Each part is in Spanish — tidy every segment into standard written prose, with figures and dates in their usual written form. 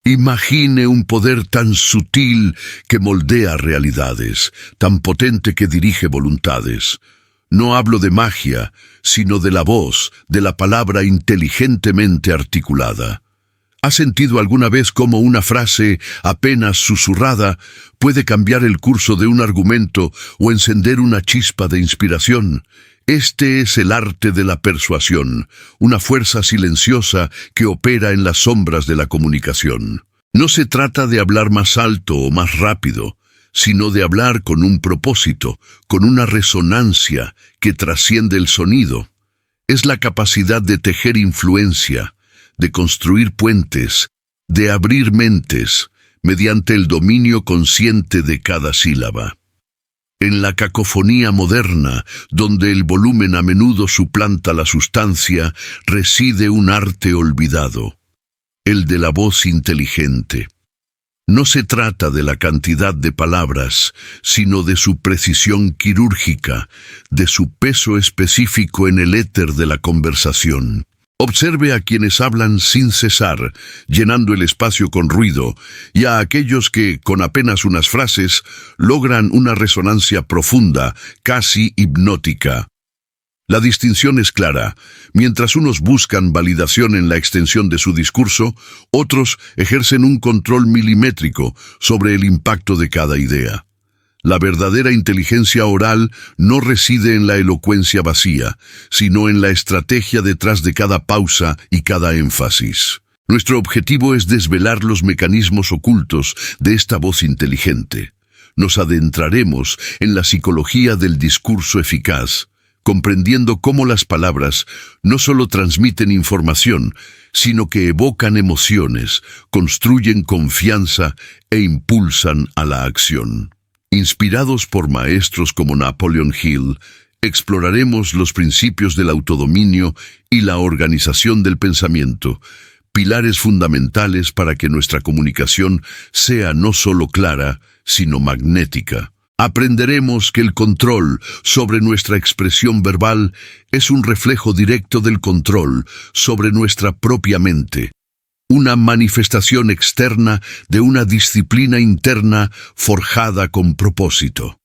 Imagine un poder tan sutil que moldea realidades, tan potente que dirige voluntades. No hablo de magia, sino de la voz, de la palabra inteligentemente articulada. ¿Has sentido alguna vez cómo una frase apenas susurrada puede cambiar el curso de un argumento o encender una chispa de inspiración? Este es el arte de la persuasión, una fuerza silenciosa que opera en las sombras de la comunicación. No se trata de hablar más alto o más rápido, sino de hablar con un propósito, con una resonancia que trasciende el sonido. Es la capacidad de tejer influencia, de construir puentes, de abrir mentes, mediante el dominio consciente de cada sílaba. En la cacofonía moderna, donde el volumen a menudo suplanta la sustancia, reside un arte olvidado, el de la voz inteligente. No se trata de la cantidad de palabras, sino de su precisión quirúrgica, de su peso específico en el éter de la conversación. Observe a quienes hablan sin cesar, llenando el espacio con ruido, y a aquellos que, con apenas unas frases, logran una resonancia profunda, casi hipnótica. La distinción es clara. Mientras unos buscan validación en la extensión de su discurso, otros ejercen un control milimétrico sobre el impacto de cada idea. La verdadera inteligencia oral no reside en la elocuencia vacía, sino en la estrategia detrás de cada pausa y cada énfasis. Nuestro objetivo es desvelar los mecanismos ocultos de esta voz inteligente. Nos adentraremos en la psicología del discurso eficaz, comprendiendo cómo las palabras no solo transmiten información, sino que evocan emociones, construyen confianza e impulsan a la acción. Inspirados por maestros como Napoleon Hill, exploraremos los principios del autodominio y la organización del pensamiento, pilares fundamentales para que nuestra comunicación sea no solo clara, sino magnética. Aprenderemos que el control sobre nuestra expresión verbal es un reflejo directo del control sobre nuestra propia mente, una manifestación externa de una disciplina interna forjada con propósito.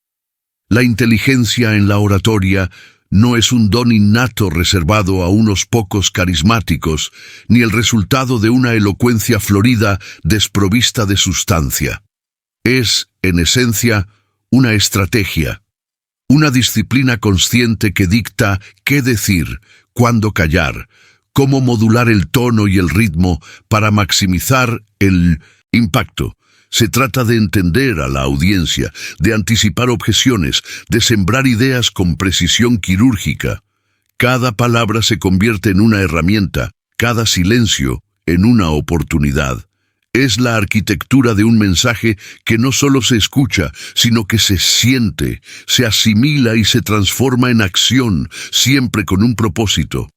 La inteligencia en la oratoria no es un don innato reservado a unos pocos carismáticos, ni el resultado de una elocuencia florida desprovista de sustancia. Es, en esencia, una estrategia, una disciplina consciente que dicta qué decir, cuándo callar, cómo modular el tono y el ritmo para maximizar el impacto. Se trata de entender a la audiencia, de anticipar objeciones, de sembrar ideas con precisión quirúrgica. Cada palabra se convierte en una herramienta, cada silencio en una oportunidad. Es la arquitectura de un mensaje que no solo se escucha, sino que se siente, se asimila y se transforma en acción, siempre con un propósito.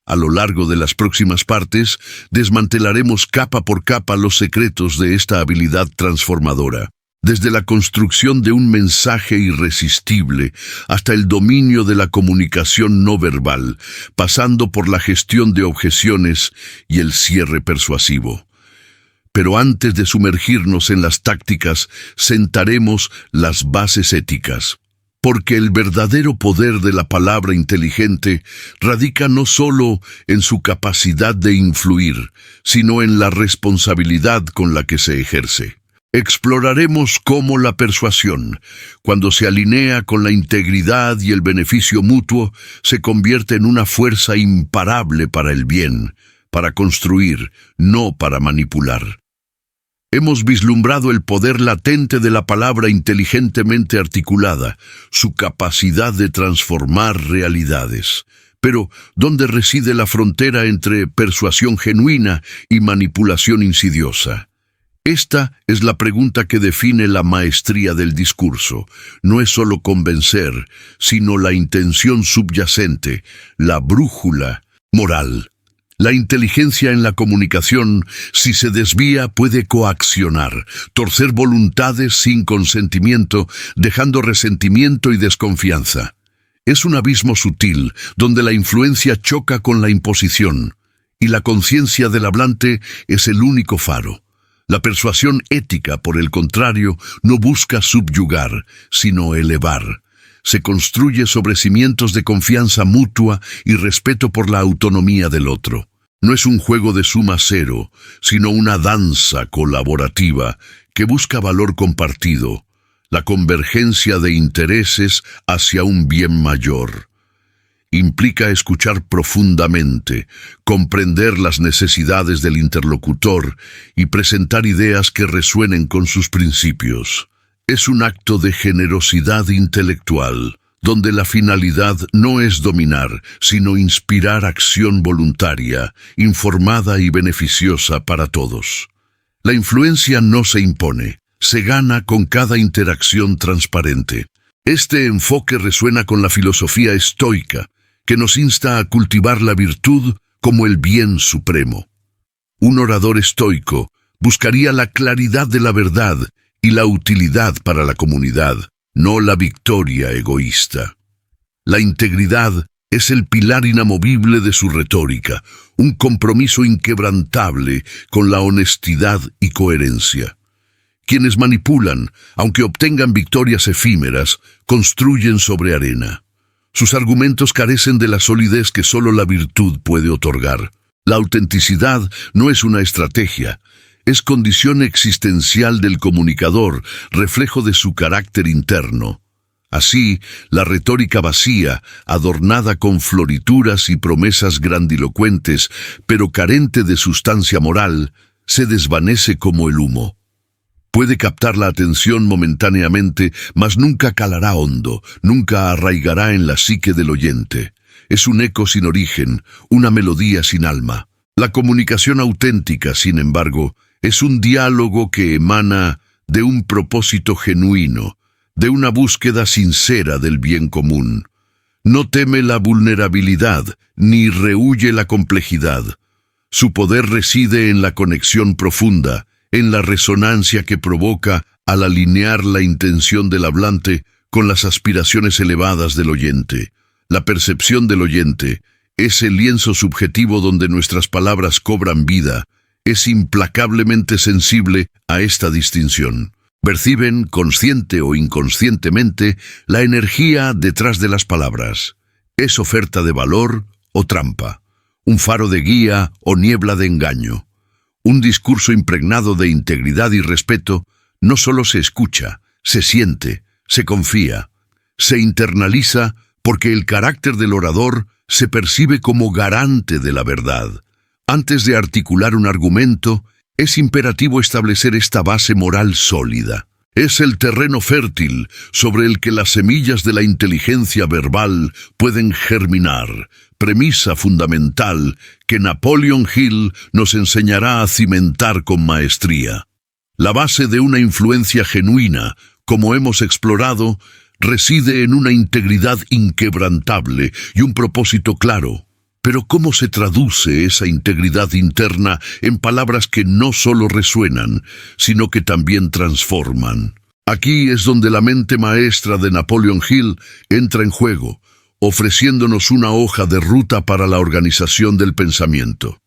A lo largo de las próximas partes, desmantelaremos capa por capa los secretos de esta habilidad transformadora. Desde la construcción de un mensaje irresistible hasta el dominio de la comunicación no verbal, pasando por la gestión de objeciones y el cierre persuasivo. Pero antes de sumergirnos en las tácticas, sentaremos las bases éticas. Porque el verdadero poder de la palabra inteligente radica no solo en su capacidad de influir, sino en la responsabilidad con la que se ejerce. Exploraremos cómo la persuasión, cuando se alinea con la integridad y el beneficio mutuo, se convierte en una fuerza imparable para el bien, para construir, no para manipular. Hemos vislumbrado el poder latente de la palabra inteligentemente articulada, su capacidad de transformar realidades. Pero, ¿dónde reside la frontera entre persuasión genuina y manipulación insidiosa? Esta es la pregunta que define la maestría del discurso. No es solo convencer, sino la intención subyacente, la brújula moral. La inteligencia en la comunicación, si se desvía, puede coaccionar, torcer voluntades sin consentimiento, dejando resentimiento y desconfianza. Es un abismo sutil, donde la influencia choca con la imposición, y la conciencia del hablante es el único faro. La persuasión ética, por el contrario, no busca subyugar, sino elevar. Se construye sobre cimientos de confianza mutua y respeto por la autonomía del otro. No es un juego de suma cero, sino una danza colaborativa que busca valor compartido, la convergencia de intereses hacia un bien mayor. Implica escuchar profundamente, comprender las necesidades del interlocutor y presentar ideas que resuenen con sus principios. Es un acto de generosidad intelectual, donde la finalidad no es dominar, sino inspirar acción voluntaria, informada y beneficiosa para todos. La influencia no se impone, se gana con cada interacción transparente. Este enfoque resuena con la filosofía estoica, que nos insta a cultivar la virtud como el bien supremo. Un orador estoico buscaría la claridad de la verdad y la utilidad para la comunidad, no la victoria egoísta. La integridad es el pilar inamovible de su retórica, un compromiso inquebrantable con la honestidad y coherencia. Quienes manipulan, aunque obtengan victorias efímeras, construyen sobre arena. Sus argumentos carecen de la solidez que solo la virtud puede otorgar. La autenticidad no es una estrategia, es condición existencial del comunicador, reflejo de su carácter interno. Así, la retórica vacía, adornada con florituras y promesas grandilocuentes, pero carente de sustancia moral, se desvanece como el humo. Puede captar la atención momentáneamente, mas nunca calará hondo, nunca arraigará en la psique del oyente. Es un eco sin origen, una melodía sin alma. La comunicación auténtica, sin embargo, es un diálogo que emana de un propósito genuino, de una búsqueda sincera del bien común. No teme la vulnerabilidad, ni rehúye la complejidad. Su poder reside en la conexión profunda, en la resonancia que provoca al alinear la intención del hablante con las aspiraciones elevadas del oyente. La percepción del oyente, ese lienzo subjetivo donde nuestras palabras cobran vida, es implacablemente sensible a esta distinción. Perciben, consciente o inconscientemente, la energía detrás de las palabras. Es oferta de valor o trampa, un faro de guía o niebla de engaño. Un discurso impregnado de integridad y respeto no solo se escucha, se siente, se confía, se internaliza porque el carácter del orador se percibe como garante de la verdad. Antes de articular un argumento, es imperativo establecer esta base moral sólida. Es el terreno fértil sobre el que las semillas de la inteligencia verbal pueden germinar, premisa fundamental que Napoleon Hill nos enseñará a cimentar con maestría. La base de una influencia genuina, como hemos explorado, reside en una integridad inquebrantable y un propósito claro. Pero ¿cómo se traduce esa integridad interna en palabras que no solo resuenan, sino que también transforman? Aquí es donde la mente maestra de Napoleon Hill entra en juego, ofreciéndonos una hoja de ruta para la organización del pensamiento.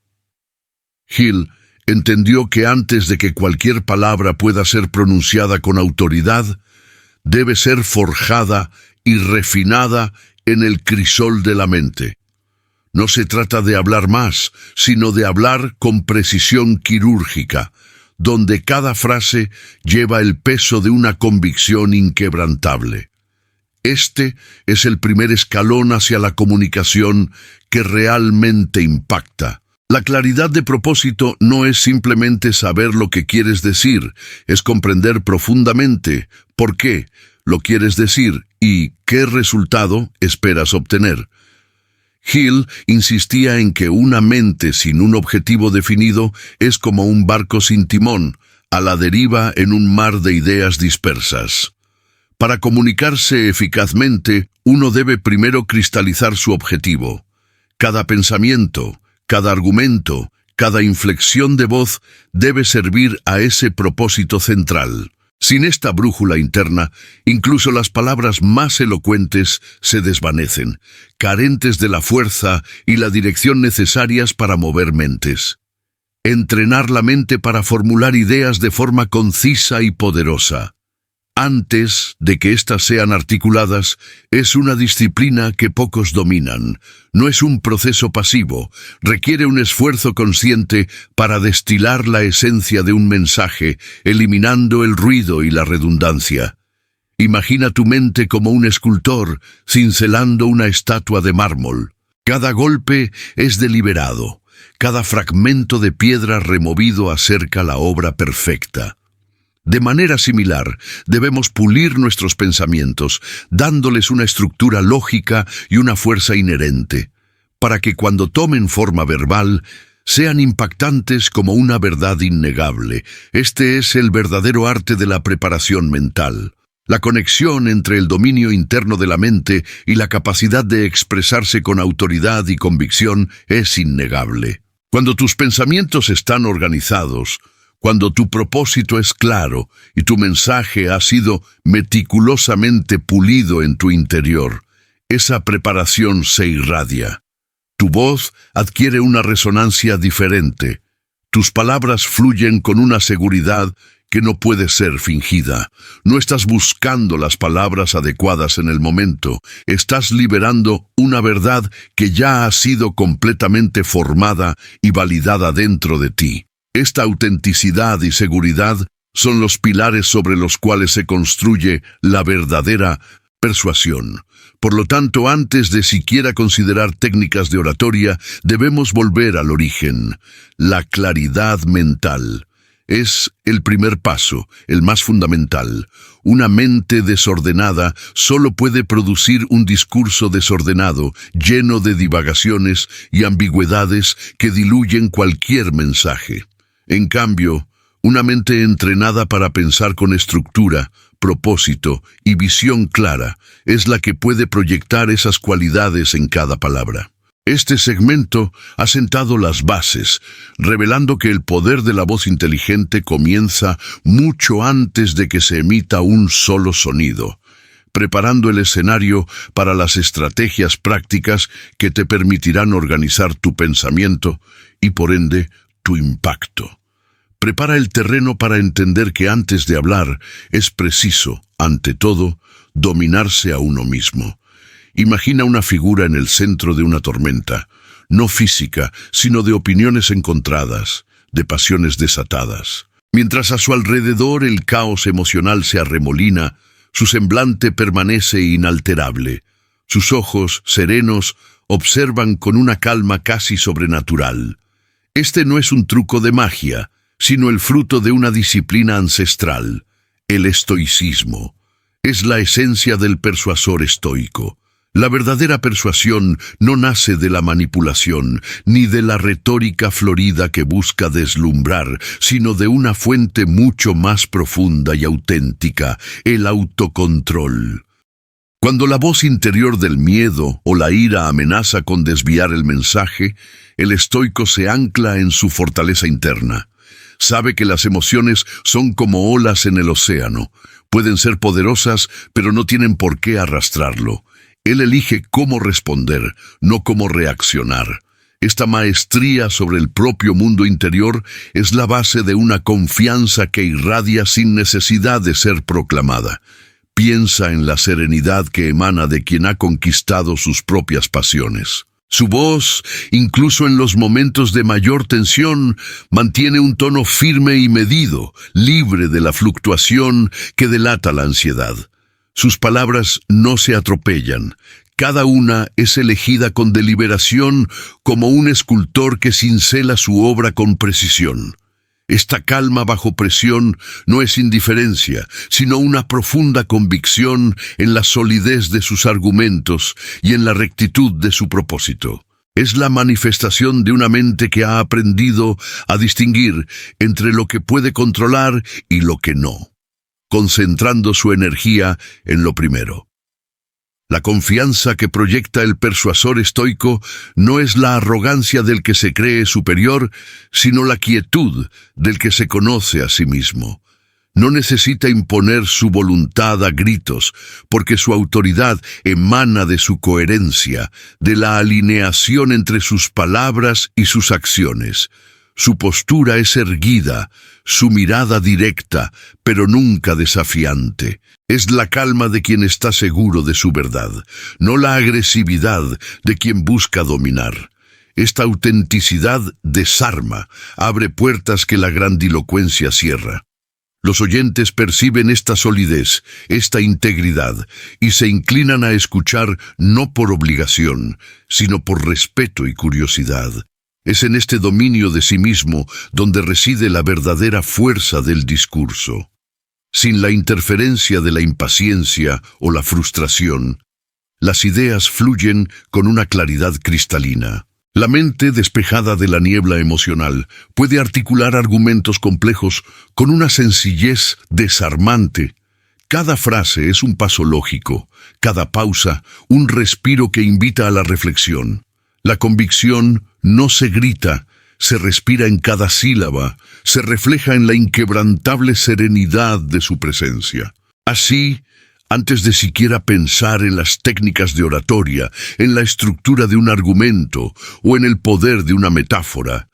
Hill entendió que antes de que cualquier palabra pueda ser pronunciada con autoridad, debe ser forjada y refinada en el crisol de la mente. No se trata de hablar más, sino de hablar con precisión quirúrgica, donde cada frase lleva el peso de una convicción inquebrantable. Este es el primer escalón hacia la comunicación que realmente impacta. La claridad de propósito no es simplemente saber lo que quieres decir, es comprender profundamente por qué lo quieres decir y qué resultado esperas obtener. Hill insistía en que una mente sin un objetivo definido es como un barco sin timón, a la deriva en un mar de ideas dispersas. Para comunicarse eficazmente, uno debe primero cristalizar su objetivo. Cada pensamiento, cada argumento, cada inflexión de voz debe servir a ese propósito central. Sin esta brújula interna, incluso las palabras más elocuentes se desvanecen, carentes de la fuerza y la dirección necesarias para mover mentes. entrenar la mente para formular ideas de forma concisa y poderosa. Antes de que éstas sean articuladas, es una disciplina que pocos dominan. No es un proceso pasivo, requiere un esfuerzo consciente para destilar la esencia de un mensaje, eliminando el ruido y la redundancia. Imagina tu mente como un escultor, cincelando una estatua de mármol. Cada golpe es deliberado, cada fragmento de piedra removido acerca la obra perfecta. De manera similar, debemos pulir nuestros pensamientos, dándoles una estructura lógica y una fuerza inherente, para que cuando tomen forma verbal, sean impactantes como una verdad innegable. Este es el verdadero arte de la preparación mental. La conexión entre el dominio interno de la mente y la capacidad de expresarse con autoridad y convicción es innegable. Cuando tus pensamientos están organizados, cuando tu propósito es claro y tu mensaje ha sido meticulosamente pulido en tu interior, esa preparación se irradia. Tu voz adquiere una resonancia diferente. Tus palabras fluyen con una seguridad que no puede ser fingida. No estás buscando las palabras adecuadas en el momento. Estás liberando una verdad que ya ha sido completamente formada y validada dentro de ti. Esta autenticidad y seguridad son los pilares sobre los cuales se construye la verdadera persuasión. Por lo tanto, antes de siquiera considerar técnicas de oratoria, debemos volver al origen. La claridad mental es el primer paso, el más fundamental. Una mente desordenada solo puede producir un discurso desordenado, lleno de divagaciones y ambigüedades que diluyen cualquier mensaje. En cambio, una mente entrenada para pensar con estructura, propósito y visión clara es la que puede proyectar esas cualidades en cada palabra. Este segmento ha sentado las bases, revelando que el poder de la voz inteligente comienza mucho antes de que se emita un solo sonido, preparando el escenario para las estrategias prácticas que te permitirán organizar tu pensamiento y, por ende, tu impacto. Prepara el terreno para entender que antes de hablar es preciso, ante todo, dominarse a uno mismo. Imagina una figura en el centro de una tormenta, no física, sino de opiniones encontradas, de pasiones desatadas. Mientras a su alrededor el caos emocional se arremolina, su semblante permanece inalterable. Sus ojos, serenos, observan con una calma casi sobrenatural. Este no es un truco de magia, sino el fruto de una disciplina ancestral. El estoicismo es la esencia del persuasor estoico. La verdadera persuasión no nace de la manipulación, ni de la retórica florida que busca deslumbrar, sino de una fuente mucho más profunda y auténtica, el autocontrol. Cuando la voz interior del miedo o la ira amenaza con desviar el mensaje, el estoico se ancla en su fortaleza interna. Sabe que las emociones son como olas en el océano. Pueden ser poderosas, pero no tienen por qué arrastrarlo. Él elige cómo responder, no cómo reaccionar. Esta maestría sobre el propio mundo interior es la base de una confianza que irradia sin necesidad de ser proclamada. Piensa en la serenidad que emana de quien ha conquistado sus propias pasiones. Su voz, incluso en los momentos de mayor tensión, mantiene un tono firme y medido, libre de la fluctuación que delata la ansiedad. Sus palabras no se atropellan. Cada una es elegida con deliberación, como un escultor que cincela su obra con precisión. Esta calma bajo presión no es indiferencia, sino una profunda convicción en la solidez de sus argumentos y en la rectitud de su propósito. Es la manifestación de una mente que ha aprendido a distinguir entre lo que puede controlar y lo que no, concentrando su energía en lo primero. La confianza que proyecta el persuasor estoico no es la arrogancia del que se cree superior, sino la quietud del que se conoce a sí mismo. No necesita imponer su voluntad a gritos, porque su autoridad emana de su coherencia, de la alineación entre sus palabras y sus acciones. Su postura es erguida, su mirada directa, pero nunca desafiante. Es la calma de quien está seguro de su verdad, no la agresividad de quien busca dominar. Esta autenticidad desarma, abre puertas que la grandilocuencia cierra. Los oyentes perciben esta solidez, esta integridad, y se inclinan a escuchar no por obligación, sino por respeto y curiosidad. Es en este dominio de sí mismo donde reside la verdadera fuerza del discurso. Sin la interferencia de la impaciencia o la frustración, las ideas fluyen con una claridad cristalina. La mente, despejada de la niebla emocional, puede articular argumentos complejos con una sencillez desarmante. Cada frase es un paso lógico, cada pausa, un respiro que invita a la reflexión. La convicción no se grita, se respira en cada sílaba, se refleja en la inquebrantable serenidad de su presencia. Así, antes de siquiera pensar en las técnicas de oratoria, en la estructura de un argumento o en el poder de una metáfora,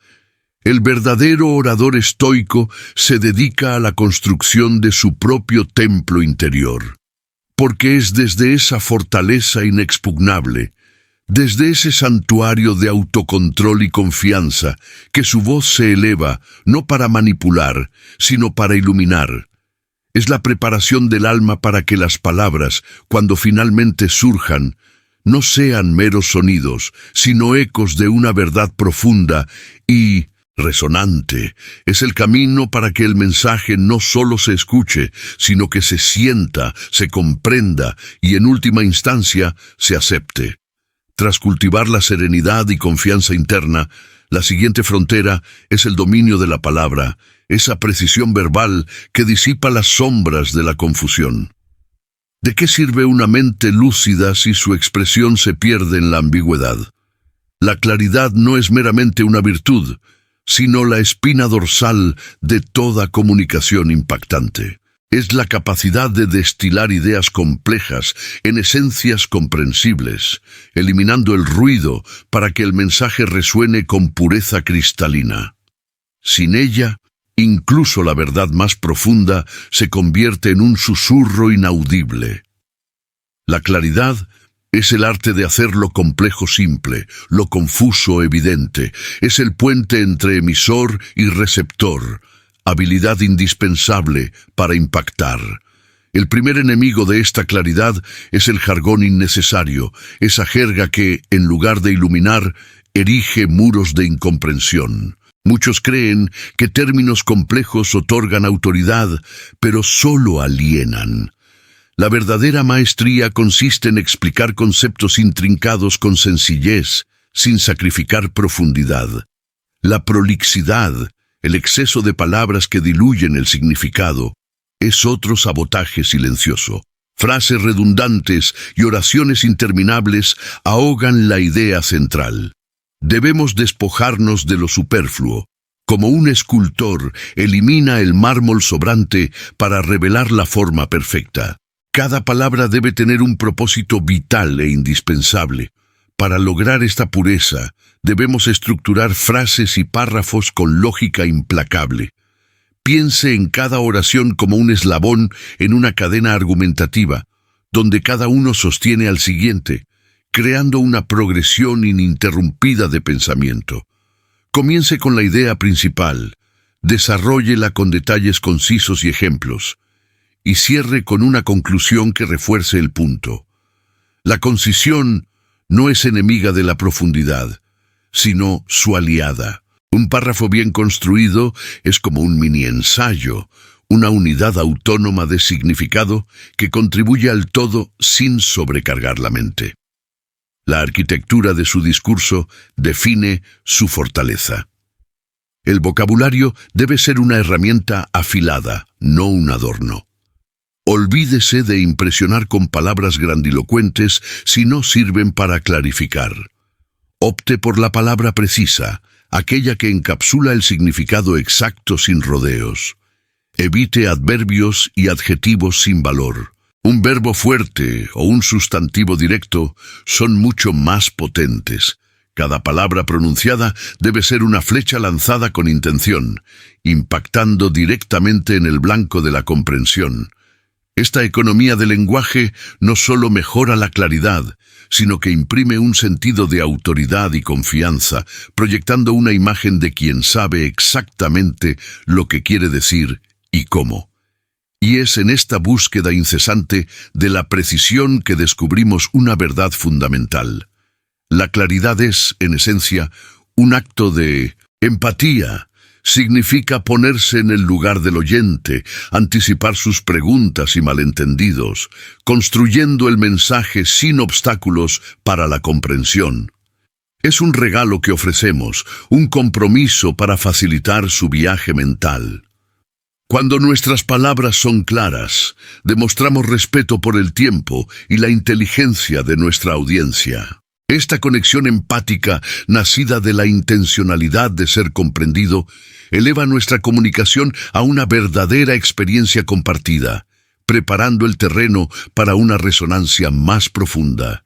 el verdadero orador estoico se dedica a la construcción de su propio templo interior, porque es desde esa fortaleza inexpugnable, desde ese santuario de autocontrol y confianza, que su voz se eleva, no para manipular, sino para iluminar. Es la preparación del alma para que las palabras, cuando finalmente surjan, no sean meros sonidos, sino ecos de una verdad profunda y resonante. Es el camino para que el mensaje no solo se escuche, sino que se sienta, se comprenda y en última instancia se acepte. Tras cultivar la serenidad y confianza interna, la siguiente frontera es el dominio de la palabra, esa precisión verbal que disipa las sombras de la confusión. ¿De qué sirve una mente lúcida si su expresión se pierde en la ambigüedad? La claridad no es meramente una virtud, sino la espina dorsal de toda comunicación impactante. Es la capacidad de destilar ideas complejas en esencias comprensibles, eliminando el ruido para que el mensaje resuene con pureza cristalina. Sin ella, incluso la verdad más profunda se convierte en un susurro inaudible. La claridad es el arte de hacer lo complejo simple, lo confuso evidente. Es el puente entre emisor y receptor, habilidad indispensable para impactar. El primer enemigo de esta claridad es el jargón innecesario, esa jerga que, en lugar de iluminar, erige muros de incomprensión. Muchos creen que términos complejos otorgan autoridad, pero solo alienan. La verdadera maestría consiste en explicar conceptos intrincados con sencillez, sin sacrificar profundidad. La prolixidad, el exceso de palabras que diluyen el significado, es otro sabotaje silencioso. Frases redundantes y oraciones interminables ahogan la idea central. Debemos despojarnos de lo superfluo. Como un escultor elimina el mármol sobrante para revelar la forma perfecta. Cada palabra debe tener un propósito vital e indispensable. Para lograr esta pureza, debemos estructurar frases y párrafos con lógica implacable. Piense en cada oración como un eslabón en una cadena argumentativa, donde cada uno sostiene al siguiente, creando una progresión ininterrumpida de pensamiento. Comience con la idea principal, desarróllela con detalles concisos y ejemplos, y cierre con una conclusión que refuerce el punto. La concisión no es enemiga de la profundidad, sino su aliada. Un párrafo bien construido es como un mini ensayo, una unidad autónoma de significado que contribuye al todo sin sobrecargar la mente. La arquitectura de su discurso define su fortaleza. El vocabulario debe ser una herramienta afilada, no un adorno. Olvídese de impresionar con palabras grandilocuentes si no sirven para clarificar. Opte por la palabra precisa, aquella que encapsula el significado exacto sin rodeos. Evite adverbios y adjetivos sin valor. Un verbo fuerte o un sustantivo directo son mucho más potentes. Cada palabra pronunciada debe ser una flecha lanzada con intención, impactando directamente en el blanco de la comprensión. Esta economía del lenguaje no solo mejora la claridad, sino que imprime un sentido de autoridad y confianza, proyectando una imagen de quien sabe exactamente lo que quiere decir y cómo. Y es en esta búsqueda incesante de la precisión que descubrimos una verdad fundamental. La claridad es, en esencia, un acto de empatía. Significa ponerse en el lugar del oyente, anticipar sus preguntas y malentendidos, construyendo el mensaje sin obstáculos para la comprensión. Es un regalo que ofrecemos, un compromiso para facilitar su viaje mental. Cuando nuestras palabras son claras, demostramos respeto por el tiempo y la inteligencia de nuestra audiencia. Esta conexión empática, nacida de la intencionalidad de ser comprendido, eleva nuestra comunicación a una verdadera experiencia compartida, preparando el terreno para una resonancia más profunda.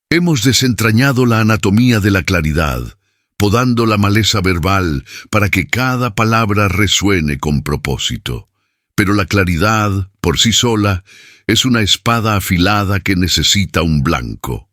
Hemos desentrañado la anatomía de la claridad, podando la maleza verbal para que cada palabra resuene con propósito. Pero la claridad, por sí sola, es una espada afilada que necesita un blanco.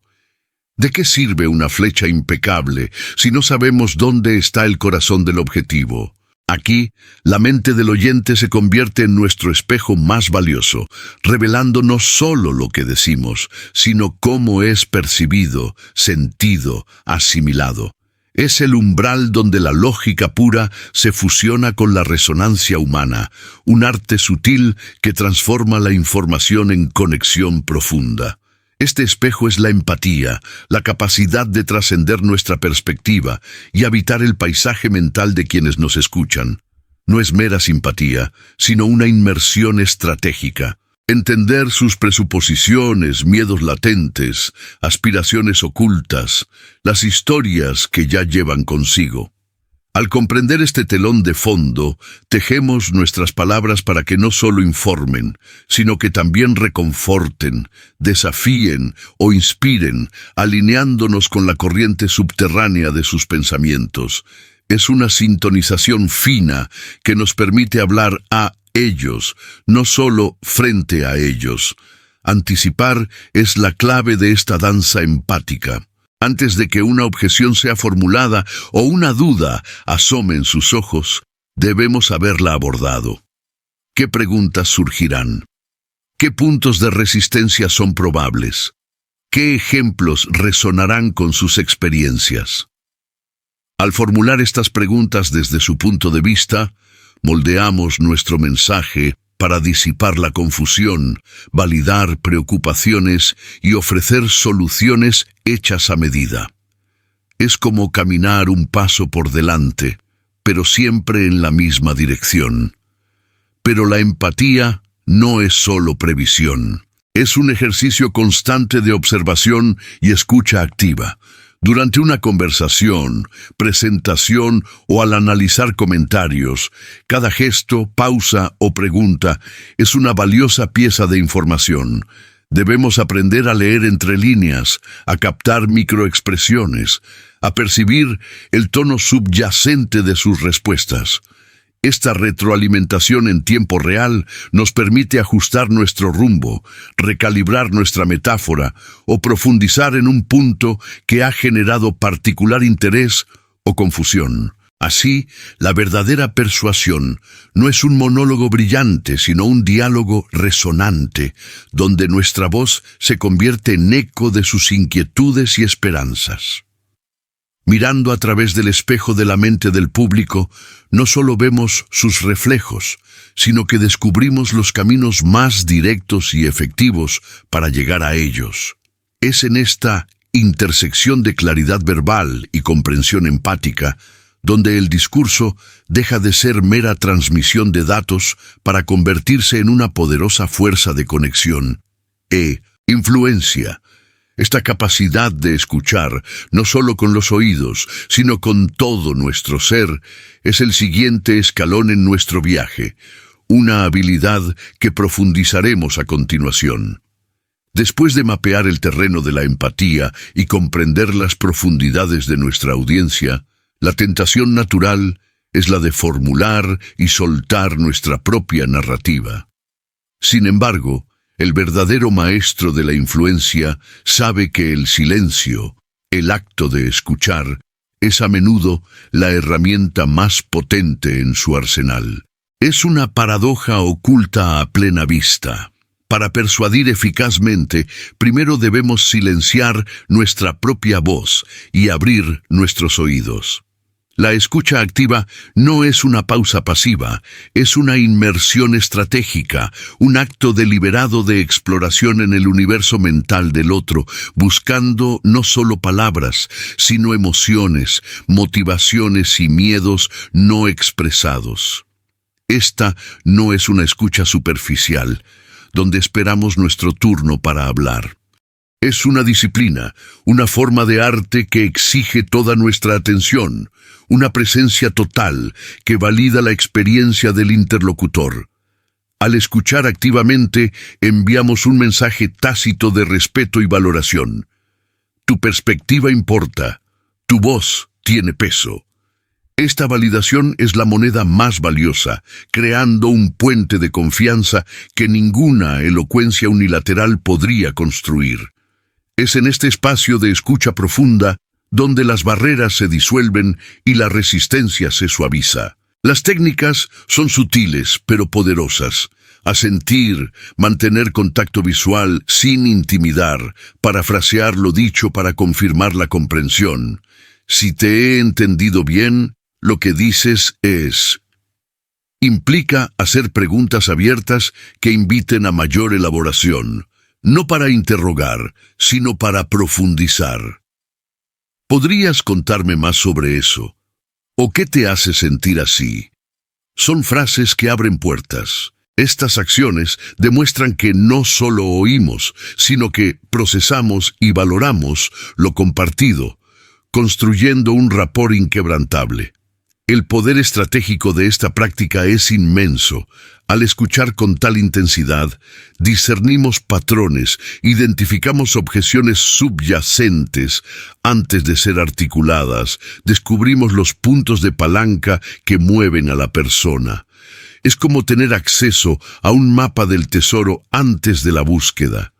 ¿De qué sirve una flecha impecable si no sabemos dónde está el corazón del objetivo? Aquí, la mente del oyente se convierte en nuestro espejo más valioso, revelando no solo lo que decimos, sino cómo es percibido, sentido, asimilado. Es el umbral donde la lógica pura se fusiona con la resonancia humana, un arte sutil que transforma la información en conexión profunda. Este espejo es la empatía, la capacidad de trascender nuestra perspectiva y habitar el paisaje mental de quienes nos escuchan. No es mera simpatía, sino una inmersión estratégica. Entender sus presuposiciones, miedos latentes, aspiraciones ocultas, las historias que ya llevan consigo. Al comprender este telón de fondo, tejemos nuestras palabras para que no solo informen, sino que también reconforten, desafíen o inspiren, alineándonos con la corriente subterránea de sus pensamientos. Es una sintonización fina que nos permite hablar a ellos, no solo frente a ellos. Anticipar es la clave de esta danza empática. Antes de que una objeción sea formulada o una duda asome en sus ojos, debemos haberla abordado. ¿Qué preguntas surgirán? ¿Qué puntos de resistencia son probables? ¿Qué ejemplos resonarán con sus experiencias? Al formular estas preguntas desde su punto de vista, moldeamos nuestro mensaje para disipar la confusión, validar preocupaciones y ofrecer soluciones hechas a medida. Es como caminar un paso por delante, pero siempre en la misma dirección. Pero la empatía no es solo previsión. Es un ejercicio constante de observación y escucha activa. Durante una conversación, presentación o al analizar comentarios, cada gesto, pausa o pregunta es una valiosa pieza de información. Debemos aprender a leer entre líneas, a captar microexpresiones, a percibir el tono subyacente de sus respuestas. Esta retroalimentación en tiempo real nos permite ajustar nuestro rumbo, recalibrar nuestra metáfora o profundizar en un punto que ha generado particular interés o confusión. Así, la verdadera persuasión no es un monólogo brillante, sino un diálogo resonante, donde nuestra voz se convierte en eco de sus inquietudes y esperanzas. Mirando a través del espejo de la mente del público, no solo vemos sus reflejos, sino que descubrimos los caminos más directos y efectivos para llegar a ellos. Es en esta intersección de claridad verbal y comprensión empática donde el discurso deja de ser mera transmisión de datos para convertirse en una poderosa fuerza de conexión e influencia. Esta capacidad de escuchar, no solo con los oídos, sino con todo nuestro ser, es el siguiente escalón en nuestro viaje, una habilidad que profundizaremos a continuación. Después de mapear el terreno de la empatía y comprender las profundidades de nuestra audiencia, la tentación natural es la de formular y soltar nuestra propia narrativa. Sin embargo, el verdadero maestro de la influencia sabe que el silencio, el acto de escuchar, es a menudo la herramienta más potente en su arsenal. Es una paradoja oculta a plena vista. Para persuadir eficazmente, primero debemos silenciar nuestra propia voz y abrir nuestros oídos. La escucha activa no es una pausa pasiva, es una inmersión estratégica, un acto deliberado de exploración en el universo mental del otro, buscando no solo palabras, sino emociones, motivaciones y miedos no expresados. Esta no es una escucha superficial, donde esperamos nuestro turno para hablar. Es una disciplina, una forma de arte que exige toda nuestra atención, una presencia total que valida la experiencia del interlocutor. Al escuchar activamente, enviamos un mensaje tácito de respeto y valoración. Tu perspectiva importa, tu voz tiene peso. Esta validación es la moneda más valiosa, creando un puente de confianza que ninguna elocuencia unilateral podría construir. Es en este espacio de escucha profunda donde las barreras se disuelven y la resistencia se suaviza. Las técnicas son sutiles pero poderosas. Asentir, mantener contacto visual sin intimidar, parafrasear lo dicho para confirmar la comprensión. Si te he entendido bien, lo que dices es. Implica hacer preguntas abiertas que inviten a mayor elaboración, no para interrogar, sino para profundizar. ¿Podrías contarme más sobre eso? ¿O qué te hace sentir así? Son frases que abren puertas. Estas acciones demuestran que no solo oímos, sino que procesamos y valoramos lo compartido, construyendo un rapport inquebrantable. El poder estratégico de esta práctica es inmenso. Al escuchar con tal intensidad, discernimos patrones, identificamos objeciones subyacentes antes de ser articuladas, descubrimos los puntos de palanca que mueven a la persona. Es como tener acceso a un mapa del tesoro antes de la búsqueda.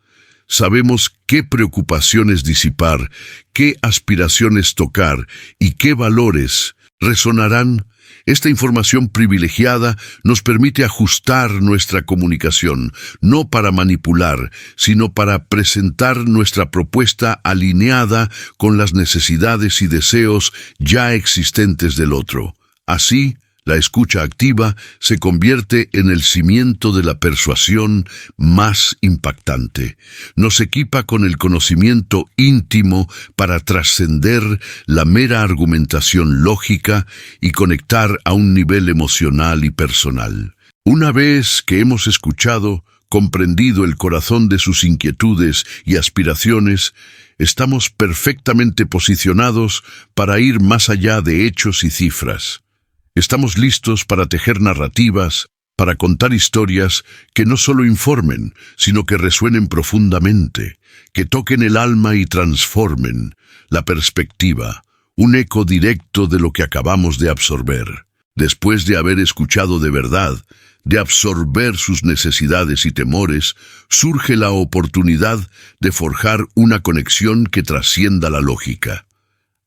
Sabemos qué preocupaciones disipar, qué aspiraciones tocar y qué valores resonarán. Esta información privilegiada nos permite ajustar nuestra comunicación, no para manipular, sino para presentar nuestra propuesta alineada con las necesidades y deseos ya existentes del otro. Así, la escucha activa se convierte en el cimiento de la persuasión más impactante. Nos equipa con el conocimiento íntimo para trascender la mera argumentación lógica y conectar a un nivel emocional y personal. Una vez que hemos escuchado, comprendido el corazón de sus inquietudes y aspiraciones, estamos perfectamente posicionados para ir más allá de hechos y cifras. Estamos listos para tejer narrativas, para contar historias que no solo informen, sino que resuenen profundamente, que toquen el alma y transformen la perspectiva, un eco directo de lo que acabamos de absorber. Después de haber escuchado de verdad, de absorber sus necesidades y temores, surge la oportunidad de forjar una conexión que trascienda la lógica.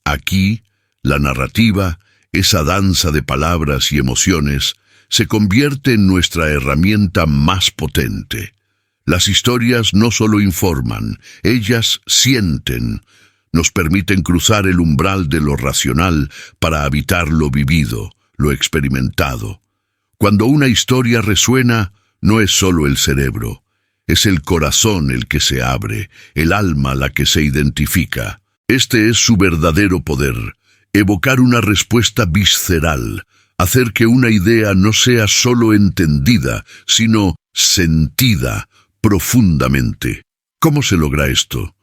Aquí, la narrativa, esa danza de palabras y emociones, se convierte en nuestra herramienta más potente. Las historias no solo informan, ellas sienten, nos permiten cruzar el umbral de lo racional para habitar lo vivido, lo experimentado. Cuando una historia resuena, no es solo el cerebro, es el corazón el que se abre, el alma la que se identifica. Este es su verdadero poder. Evocar una respuesta visceral, hacer que una idea no sea solo entendida, sino sentida profundamente. ¿Cómo se logra esto?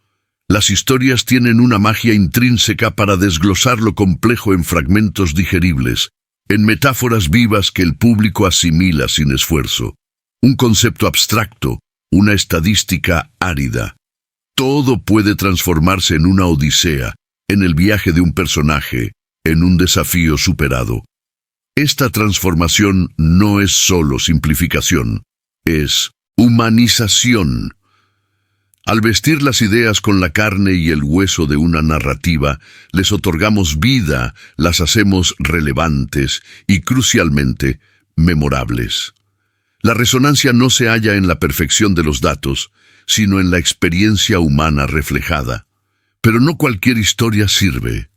Las historias tienen una magia intrínseca para desglosar lo complejo en fragmentos digeribles, en metáforas vivas que el público asimila sin esfuerzo. Un concepto abstracto una estadística árida. Todo puede transformarse en una odisea, en el viaje de un personaje, en un desafío superado. Esta transformación no es solo simplificación, es humanización. Al vestir las ideas con la carne y el hueso de una narrativa, les otorgamos vida, las hacemos relevantes y, crucialmente, memorables. La resonancia no se halla en la perfección de los datos, sino en la experiencia humana reflejada. Pero no cualquier historia sirve.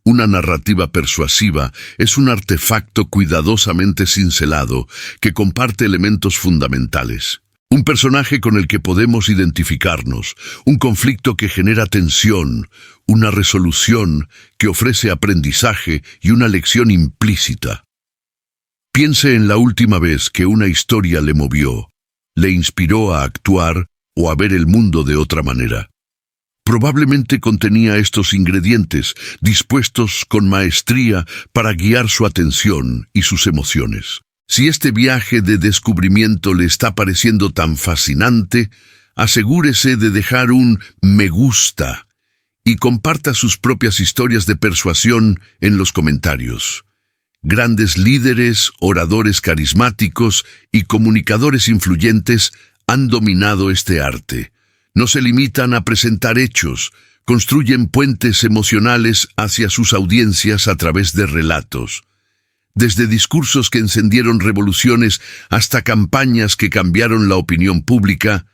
Una narrativa persuasiva es un artefacto cuidadosamente cincelado que comparte elementos fundamentales. Un personaje con el que podemos identificarnos, un conflicto que genera tensión, una resolución que ofrece aprendizaje y una lección implícita. Piense en la última vez que una historia le movió, le inspiró a actuar o a ver el mundo de otra manera. Probablemente contenía estos ingredientes, dispuestos con maestría para guiar su atención y sus emociones. Si este viaje de descubrimiento le está pareciendo tan fascinante, asegúrese de dejar un me gusta y comparta sus propias historias de persuasión en los comentarios. Grandes líderes, oradores carismáticos y comunicadores influyentes han dominado este arte. No se limitan a presentar hechos, construyen puentes emocionales hacia sus audiencias a través de relatos. Desde discursos que encendieron revoluciones hasta campañas que cambiaron la opinión pública,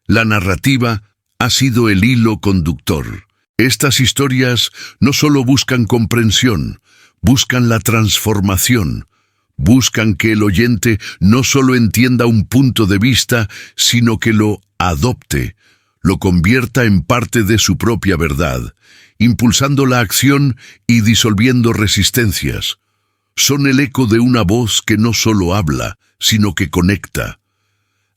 la narrativa ha sido el hilo conductor. Estas historias no solo buscan comprensión, buscan la transformación, buscan que el oyente no solo entienda un punto de vista, sino que lo adopte, lo convierta en parte de su propia verdad, impulsando la acción y disolviendo resistencias. Son el eco de una voz que no solo habla, sino que conecta.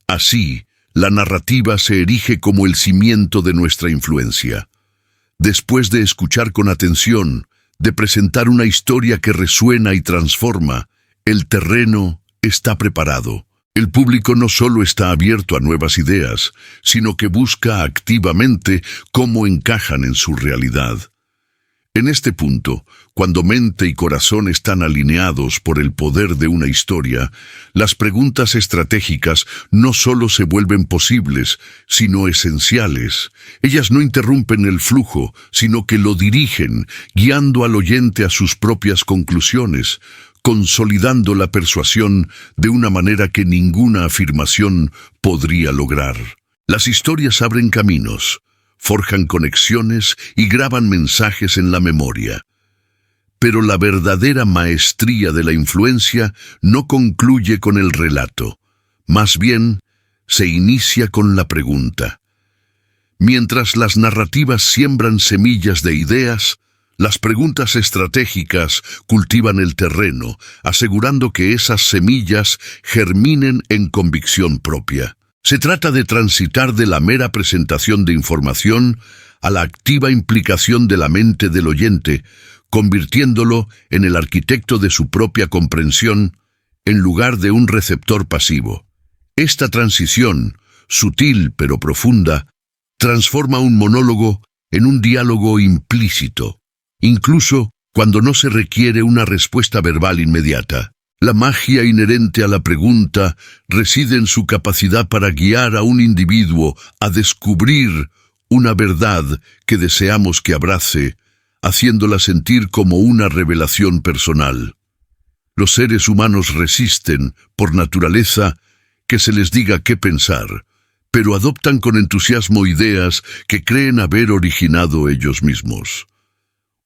Así, la narrativa se erige como el cimiento de nuestra influencia. Después de escuchar con atención, de presentar una historia que resuena y transforma, el terreno está preparado. El público no solo está abierto a nuevas ideas, sino que busca activamente cómo encajan en su realidad. En este punto, cuando mente y corazón están alineados por el poder de una historia, las preguntas estratégicas no solo se vuelven posibles, sino esenciales. Ellas no interrumpen el flujo, sino que lo dirigen, guiando al oyente a sus propias conclusiones, consolidando la persuasión de una manera que ninguna afirmación podría lograr. Las historias abren caminos, forjan conexiones y graban mensajes en la memoria. Pero la verdadera maestría de la influencia no concluye con el relato. Más bien, se inicia con la pregunta. Mientras las narrativas siembran semillas de ideas, las preguntas estratégicas cultivan el terreno, asegurando que esas semillas germinen en convicción propia. Se trata de transitar de la mera presentación de información a la activa implicación de la mente del oyente, convirtiéndolo en el arquitecto de su propia comprensión en lugar de un receptor pasivo. Esta transición, sutil pero profunda, transforma un monólogo en un diálogo implícito, incluso cuando no se requiere una respuesta verbal inmediata. La magia inherente a la pregunta reside en su capacidad para guiar a un individuo a descubrir una verdad que deseamos que abrace, haciéndola sentir como una revelación personal. Los seres humanos resisten, por naturaleza, que se les diga qué pensar, pero adoptan con entusiasmo ideas que creen haber originado ellos mismos.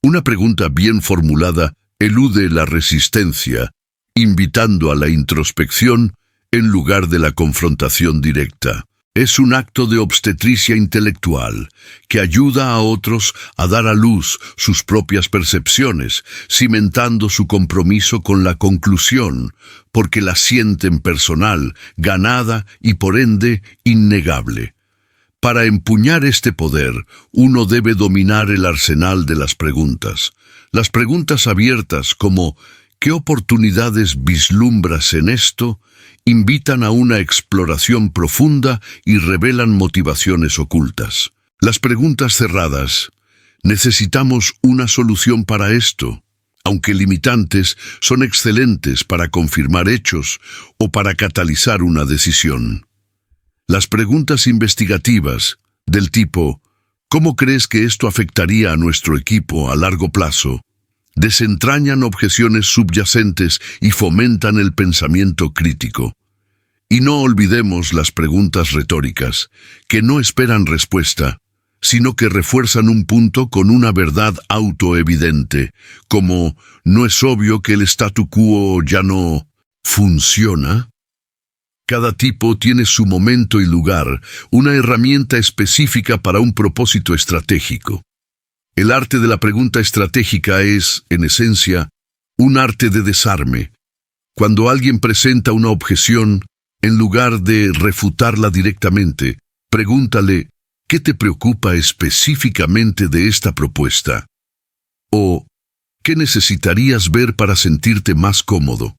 Una pregunta bien formulada elude la resistencia, invitando a la introspección en lugar de la confrontación directa. Es un acto de obstetricia intelectual que ayuda a otros a dar a luz sus propias percepciones, cimentando su compromiso con la conclusión, porque la sienten personal, ganada y por ende innegable. Para empuñar este poder, uno debe dominar el arsenal de las preguntas. Las preguntas abiertas como ¿qué oportunidades vislumbras en esto? invitan a una exploración profunda y revelan motivaciones ocultas. Las preguntas cerradas. Necesitamos una solución para esto. Aunque limitantes, son excelentes para confirmar hechos o para catalizar una decisión. Las preguntas investigativas, del tipo ¿cómo crees que esto afectaría a nuestro equipo a largo plazo?, desentrañan objeciones subyacentes y fomentan el pensamiento crítico. Y no olvidemos las preguntas retóricas, que no esperan respuesta, sino que refuerzan un punto con una verdad autoevidente, como ¿no es obvio que el statu quo ya no funciona? Cada tipo tiene su momento y lugar, una herramienta específica para un propósito estratégico. El arte de la pregunta estratégica es, en esencia, un arte de desarme. Cuando alguien presenta una objeción, en lugar de refutarla directamente, pregúntale ¿qué te preocupa específicamente de esta propuesta? O ¿qué necesitarías ver para sentirte más cómodo?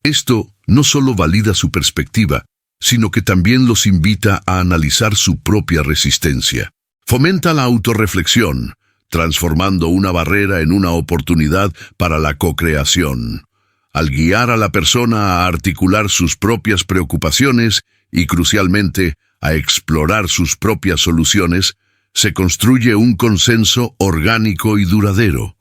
Esto no solo valida su perspectiva, sino que también los invita a analizar su propia resistencia. Fomenta la autorreflexión, transformando una barrera en una oportunidad para la co-creación. Al guiar a la persona a articular sus propias preocupaciones y, crucialmente, a explorar sus propias soluciones, se construye un consenso orgánico y duradero.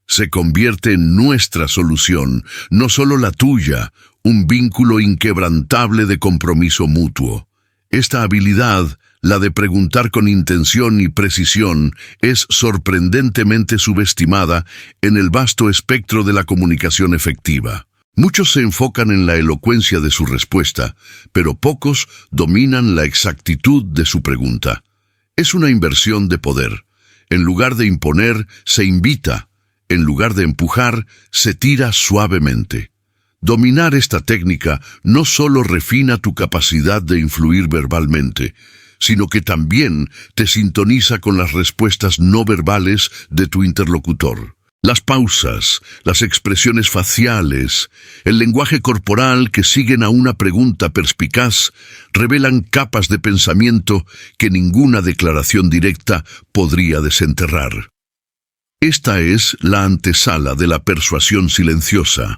Se convierte en nuestra solución, no solo la tuya, un vínculo inquebrantable de compromiso mutuo. Esta habilidad, la de preguntar con intención y precisión, es sorprendentemente subestimada en el vasto espectro de la comunicación efectiva. Muchos se enfocan en la elocuencia de su respuesta, pero pocos dominan la exactitud de su pregunta. Es una inversión de poder. En lugar de imponer, se invita. En lugar de empujar, se tira suavemente. Dominar esta técnica no solo refina tu capacidad de influir verbalmente, sino que también te sintoniza con las respuestas no verbales de tu interlocutor. Las pausas, las expresiones faciales, el lenguaje corporal que siguen a una pregunta perspicaz revelan capas de pensamiento que ninguna declaración directa podría desenterrar. Esta es la antesala de la persuasión silenciosa,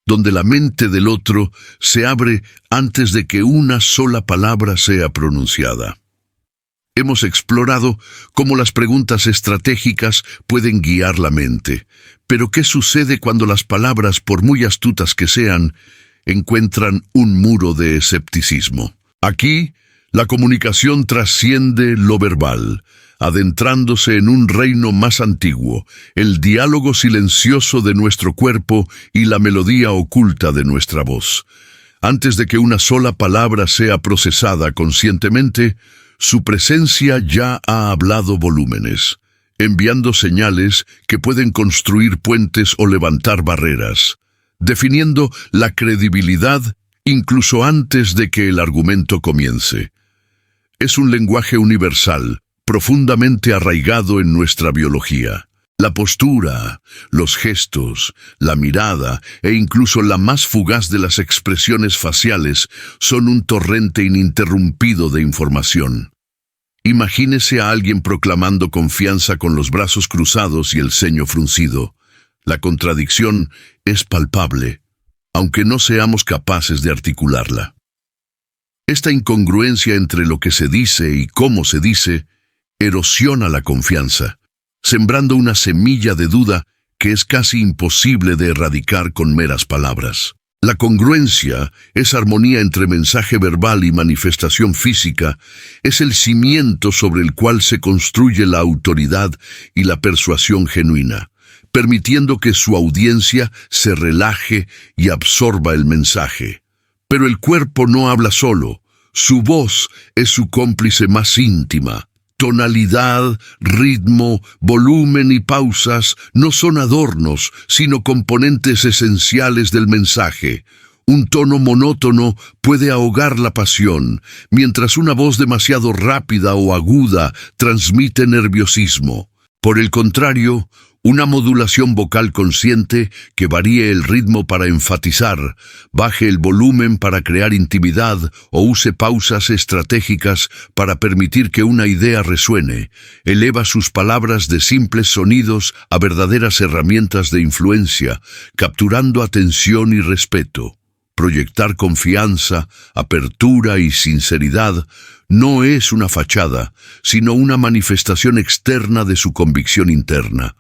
donde la mente del otro se abre antes de que una sola palabra sea pronunciada. Hemos explorado cómo las preguntas estratégicas pueden guiar la mente, pero ¿qué sucede cuando las palabras, por muy astutas que sean, encuentran un muro de escepticismo? Aquí, la comunicación trasciende lo verbal, adentrándose en un reino más antiguo, el diálogo silencioso de nuestro cuerpo y la melodía oculta de nuestra voz. Antes de que una sola palabra sea procesada conscientemente, su presencia ya ha hablado volúmenes, enviando señales que pueden construir puentes o levantar barreras, definiendo la credibilidad incluso antes de que el argumento comience. Es un lenguaje universal, profundamente arraigado en nuestra biología. La postura, los gestos, la mirada e incluso la más fugaz de las expresiones faciales son un torrente ininterrumpido de información. Imagínese a alguien proclamando confianza con los brazos cruzados y el ceño fruncido. La contradicción es palpable, aunque no seamos capaces de articularla. Esta incongruencia entre lo que se dice y cómo se dice erosiona la confianza, sembrando una semilla de duda que es casi imposible de erradicar con meras palabras. La congruencia, esa armonía entre mensaje verbal y manifestación física, es el cimiento sobre el cual se construye la autoridad y la persuasión genuina, permitiendo que su audiencia se relaje y absorba el mensaje. Pero el cuerpo no habla solo, su voz es su cómplice más íntima. Tonalidad, ritmo, volumen y pausas no son adornos, sino componentes esenciales del mensaje. Un tono monótono puede ahogar la pasión, mientras una voz demasiado rápida o aguda transmite nerviosismo. Por el contrario, Una modulación vocal consciente que varíe el ritmo para enfatizar, baje el volumen para crear intimidad o use pausas estratégicas para permitir que una idea resuene, eleva sus palabras de simples sonidos a verdaderas herramientas de influencia, capturando atención y respeto. Proyectar confianza, apertura y sinceridad no es una fachada, sino una manifestación externa de su convicción interna.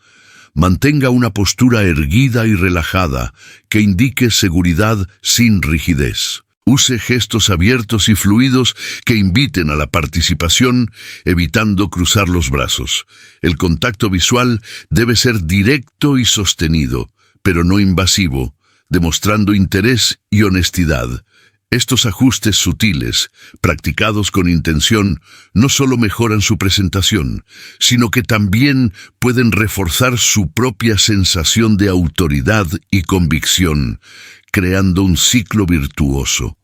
Mantenga una postura erguida y relajada que indique seguridad sin rigidez. Use gestos abiertos y fluidos que inviten a la participación, evitando cruzar los brazos. El contacto visual debe ser directo y sostenido, pero no invasivo, demostrando interés y honestidad. Estos ajustes sutiles, practicados con intención, no solo mejoran su presentación, sino que también pueden reforzar su propia sensación de autoridad y convicción, creando un ciclo virtuoso.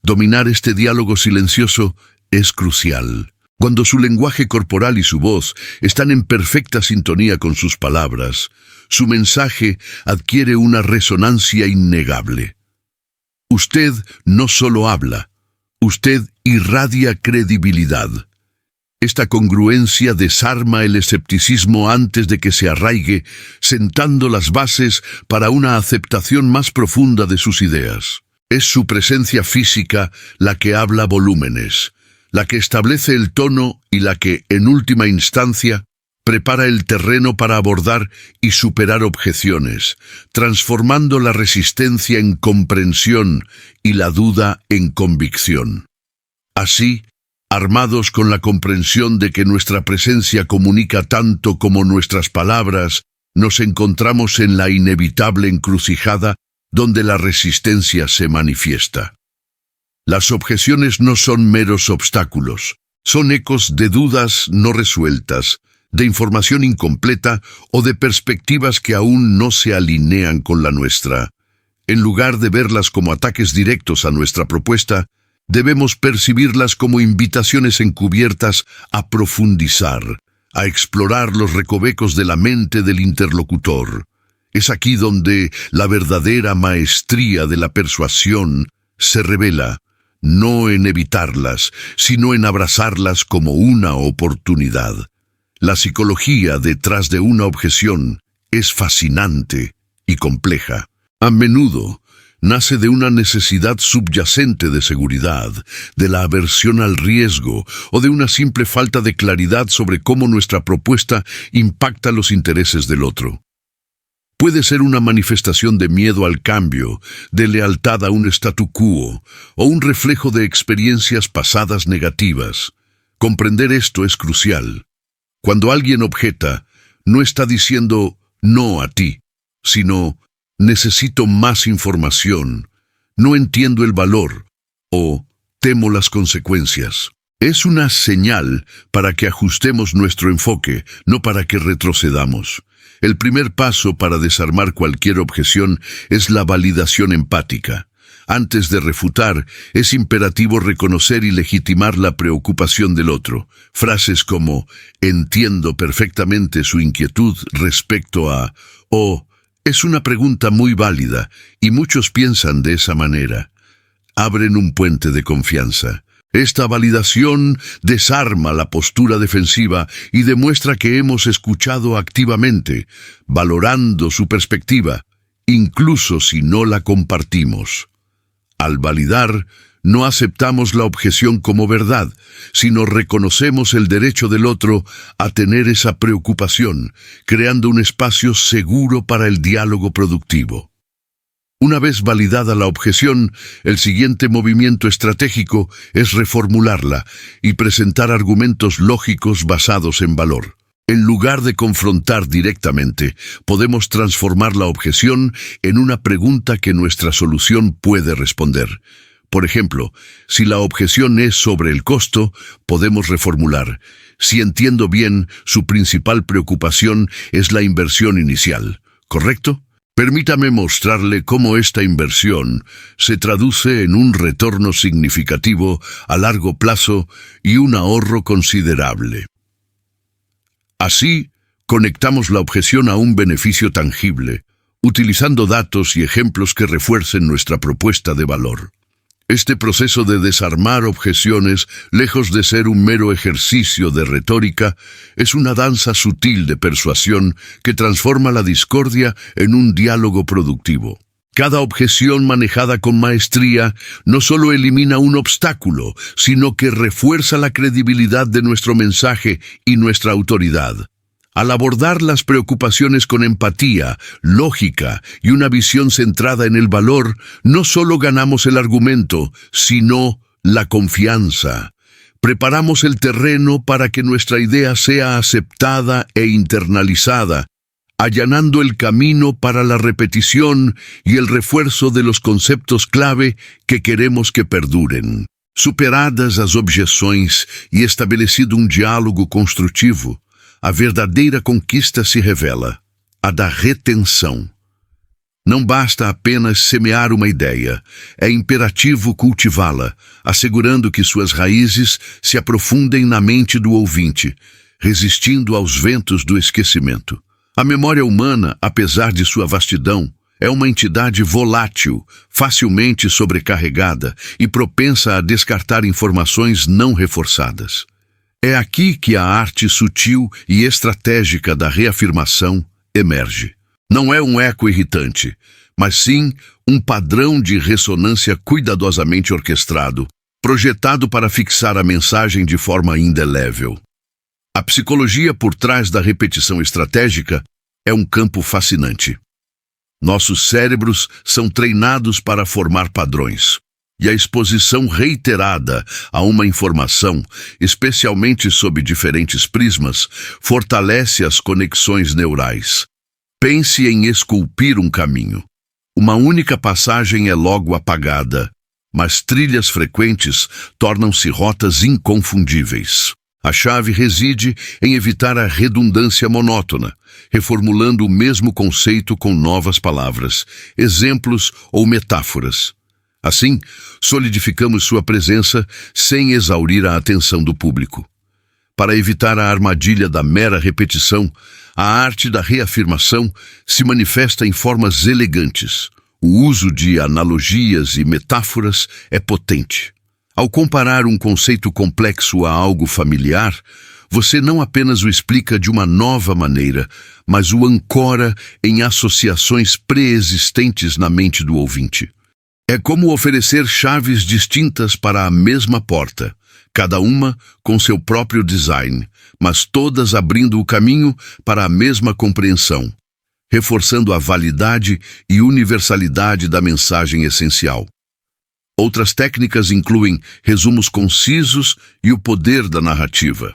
Dominar este diálogo silencioso es crucial. Cuando su lenguaje corporal y su voz están en perfecta sintonía con sus palabras, su mensaje adquiere una resonancia innegable. Usted no solo habla, usted irradia credibilidad. Esta congruencia desarma el escepticismo antes de que se arraigue, sentando las bases para una aceptación más profunda de sus ideas. Es su presencia física la que habla volúmenes, la que establece el tono y la que, en última instancia, prepara el terreno para abordar y superar objeciones, transformando la resistencia en comprensión y la duda en convicción. Así, armados con la comprensión de que nuestra presencia comunica tanto como nuestras palabras, nos encontramos en la inevitable encrucijada donde la resistencia se manifiesta. Las objeciones no son meros obstáculos, son ecos de dudas no resueltas, de información incompleta o de perspectivas que aún no se alinean con la nuestra. En lugar de verlas como ataques directos a nuestra propuesta, debemos percibirlas como invitaciones encubiertas a profundizar, a explorar los recovecos de la mente del interlocutor. Es aquí donde la verdadera maestría de la persuasión se revela, no en evitarlas, sino en abrazarlas como una oportunidad. La psicología detrás de una objeción es fascinante y compleja. A menudo nace de una necesidad subyacente de seguridad, de la aversión al riesgo o de una simple falta de claridad sobre cómo nuestra propuesta impacta los intereses del otro. Puede ser una manifestación de miedo al cambio, de lealtad a un statu quo o un reflejo de experiencias pasadas negativas. Comprender esto es crucial. Cuando alguien objeta, no está diciendo no a ti, sino necesito más información, no entiendo el valor o temo las consecuencias. Es una señal para que ajustemos nuestro enfoque, no para que retrocedamos. El primer paso para desarmar cualquier objeción es la validación empática. Antes de refutar, es imperativo reconocer y legitimar la preocupación del otro. Frases como entiendo perfectamente su inquietud respecto a es una pregunta muy válida y muchos piensan de esa manera. Abren un puente de confianza. Esta validación desarma la postura defensiva y demuestra que hemos escuchado activamente, valorando su perspectiva, incluso si no la compartimos. Al validar, no aceptamos la objeción como verdad, sino reconocemos el derecho del otro a tener esa preocupación, creando un espacio seguro para el diálogo productivo. Una vez validada la objeción, el siguiente movimiento estratégico es reformularla y presentar argumentos lógicos basados en valor. En lugar de confrontar directamente, podemos transformar la objeción en una pregunta que nuestra solución puede responder. Por ejemplo, si la objeción es sobre el costo, podemos reformular: si entiendo bien, su principal preocupación es la inversión inicial, ¿correcto? Permítame mostrarle cómo esta inversión se traduce en un retorno significativo a largo plazo y un ahorro considerable. Así, conectamos la objeción a un beneficio tangible, utilizando datos y ejemplos que refuercen nuestra propuesta de valor. Este proceso de desarmar objeciones, lejos de ser un mero ejercicio de retórica, es una danza sutil de persuasión que transforma la discordia en un diálogo productivo. Cada objeción manejada con maestría no solo elimina un obstáculo, sino que refuerza la credibilidad de nuestro mensaje y nuestra autoridad. Al abordar las preocupaciones con empatía, lógica y una visión centrada en el valor, no solo ganamos el argumento, sino la confianza. Preparamos el terreno para que nuestra idea sea aceptada e internalizada, allanando el camino para la repetición y el refuerzo de los conceptos clave que queremos que perduren. Superadas as objeções e estabelecido diálogo construtivo, a verdadeira conquista se revela, a da retenção. Não basta apenas semear uma ideia, é imperativo cultivá-la, assegurando que suas raízes se aprofundem na mente do ouvinte, resistindo aos ventos do esquecimento. A memória humana, apesar de sua vastidão, é uma entidade volátil, facilmente sobrecarregada e propensa a descartar informações não reforçadas. É aqui que a arte sutil e estratégica da reafirmação emerge. Não é um eco irritante, mas sim um padrão de ressonância cuidadosamente orquestrado, projetado para fixar a mensagem de forma indelével. A psicologia por trás da repetição estratégica é um campo fascinante. Nossos cérebros são treinados para formar padrões, e a exposição reiterada a uma informação, especialmente sob diferentes prismas, fortalece as conexões neurais. Pense em esculpir um caminho. Uma única passagem é logo apagada, mas trilhas frequentes tornam-se rotas inconfundíveis. A chave reside em evitar a redundância monótona, reformulando o mesmo conceito com novas palavras, exemplos ou metáforas. Assim, solidificamos sua presença sem exaurir a atenção do público. Para evitar a armadilha da mera repetição, a arte da reafirmação se manifesta em formas elegantes. O uso de analogias e metáforas é potente. Ao comparar um conceito complexo a algo familiar, você não apenas o explica de uma nova maneira, mas o ancora em associações pré-existentes na mente do ouvinte. É como oferecer chaves distintas para a mesma porta, cada uma com seu próprio design, mas todas abrindo o caminho para a mesma compreensão, reforçando a validade e universalidade da mensagem essencial. Outras técnicas incluem resumos concisos e o poder da narrativa.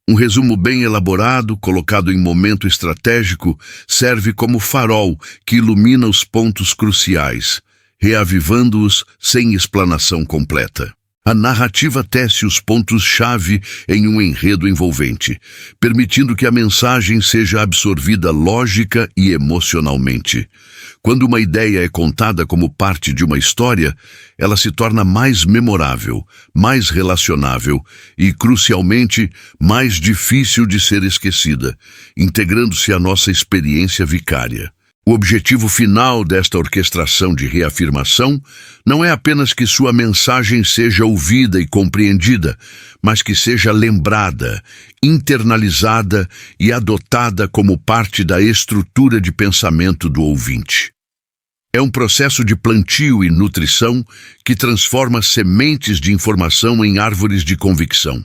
Um resumo bem elaborado, colocado em momento estratégico, serve como farol que ilumina os pontos cruciais, reavivando-os sem explanação completa. A narrativa tece os pontos-chave em um enredo envolvente, permitindo que a mensagem seja absorvida lógica e emocionalmente. Quando uma ideia é contada como parte de uma história, ela se torna mais memorável, mais relacionável e, crucialmente, mais difícil de ser esquecida, integrando-se à nossa experiência vicária. O objetivo final desta orquestração de reafirmação não é apenas que sua mensagem seja ouvida e compreendida, mas que seja lembrada, internalizada e adotada como parte da estrutura de pensamento do ouvinte. É um processo de plantio e nutrição que transforma sementes de informação em árvores de convicção.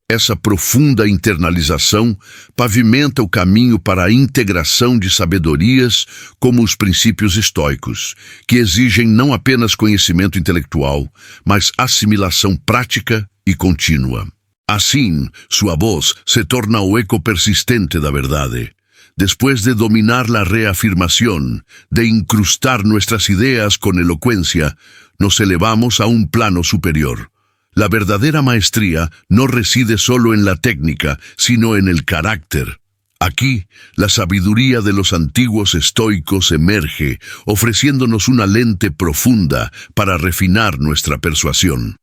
Essa profunda internalização pavimenta o caminho para a integração de sabedorias como os princípios estoicos, que exigem não apenas conhecimento intelectual, mas assimilação prática e contínua. Assim, sua voz se torna o eco persistente da verdade. Después de dominar la reafirmación, de incrustar nuestras ideas con elocuencia, nos elevamos a un plano superior. La verdadera maestría no reside solo en la técnica, sino en el carácter. Aquí, la sabiduría de los antiguos estoicos emerge, ofreciéndonos una lente profunda para refinar nuestra persuasión.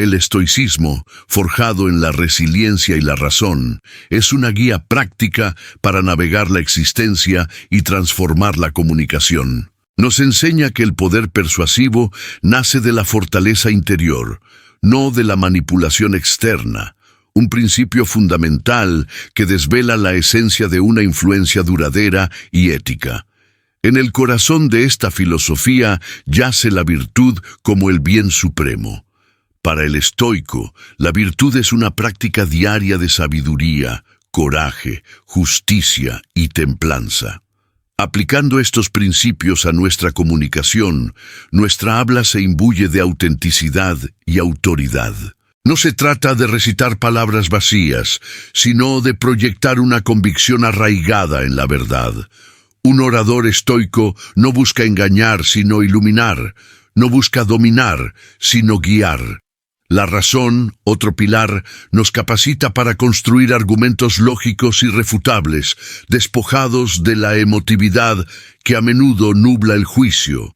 El estoicismo, forjado en la resiliencia y la razón, es una guía práctica para navegar la existencia y transformar la comunicación. Nos enseña que el poder persuasivo nace de la fortaleza interior, no de la manipulación externa, un principio fundamental que desvela la esencia de una influencia duradera y ética. En el corazón de esta filosofía yace la virtud como el bien supremo. Para el estoico, la virtud es una práctica diaria de sabiduría, coraje, justicia y templanza. Aplicando estos principios a nuestra comunicación, nuestra habla se imbuye de autenticidad y autoridad. No se trata de recitar palabras vacías, sino de proyectar una convicción arraigada en la verdad. Un orador estoico no busca engañar, sino iluminar. No busca dominar, sino guiar. La razón, otro pilar, nos capacita para construir argumentos lógicos y refutables, despojados de la emotividad que a menudo nubla el juicio.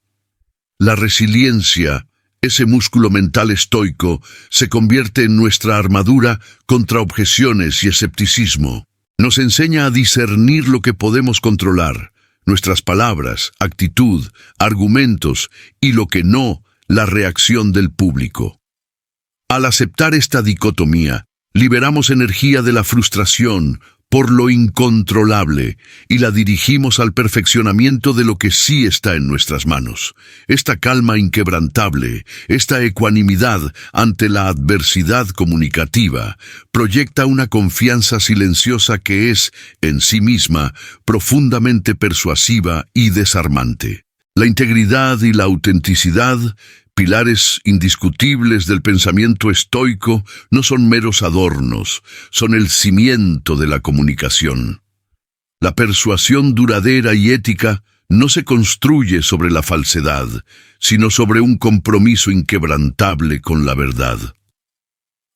La resiliencia, ese músculo mental estoico, se convierte en nuestra armadura contra objeciones y escepticismo. Nos enseña a discernir lo que podemos controlar, nuestras palabras, actitud, argumentos, y lo que no, la reacción del público. Al aceptar esta dicotomía, liberamos energía de la frustración por lo incontrolable y la dirigimos al perfeccionamiento de lo que sí está en nuestras manos. Esta calma inquebrantable, esta ecuanimidad ante la adversidad comunicativa, proyecta una confianza silenciosa que es, en sí misma, profundamente persuasiva y desarmante. La integridad y la autenticidad, pilares indiscutibles del pensamiento estoico, no son meros adornos, son el cimiento de la comunicación. La persuasión duradera y ética no se construye sobre la falsedad, sino sobre un compromiso inquebrantable con la verdad.